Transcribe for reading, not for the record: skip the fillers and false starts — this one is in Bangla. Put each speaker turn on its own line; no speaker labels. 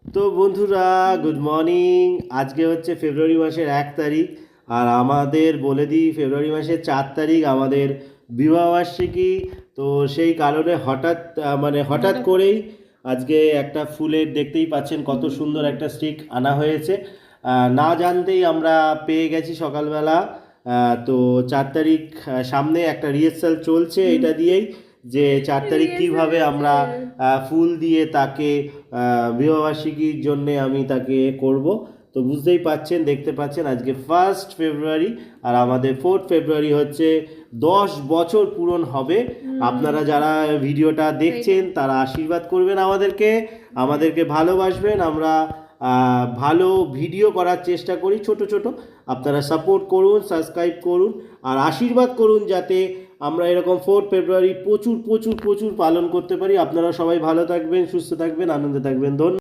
তো বন্ধুরা, গুড মর্নিং। আজকে হচ্ছে ফেব্রুয়ারি মাসের 1 তারিখ। আর আমাদের বলে দিই, ফেব্রুয়ারি মাসের 4 তারিখ আমাদের বিবাহবার্ষিকী। তো সেই কারণে হঠাৎ করেই আজকে একটা ফুলের, দেখতেই পাচ্ছেন কত সুন্দর একটা স্টিক আনা হয়েছে। না জানতেই আমরা পেয়ে গেছি সকালবেলা। তো 4 তারিখ সামনে একটা রিহার্সাল চলছে এটা দিয়েই, যে 4 তারিখ কিভাবে আমরা ফুল দিয়ে তাকে বিবাহবার্ষিকীর জন্যে আমি তাকে করব। তো বুঝতেই পাচ্ছেন, দেখতে পাচ্ছেন আজকে 1 ফেব্রুয়ারি, আর আমাদের 4 ফেব্রুয়ারি হচ্ছে 10 বছর পূরণ হবে। আপনারা যারা ভিডিওটা দেখছেন তারা আশীর্বাদ করবেন আমাদেরকে, আমাদেরকে ভালোবাসবেন। আমরা ভালো ভিডিও করার চেষ্টা করি ছোট ছোট। আপনারা সাপোর্ট করুন, সাবস্ক্রাইব করুন, আর আশীর্বাদ করুন যাতে আমরা এরকম 4 ফেব্রুয়ারি প্রচুর প্রচুর প্রচুর পালন করতে পারি। আপনারা সবাই ভালো থাকবেন, সুস্থ থাকবেন, আনন্দে থাকবেন। ধন্যবাদ।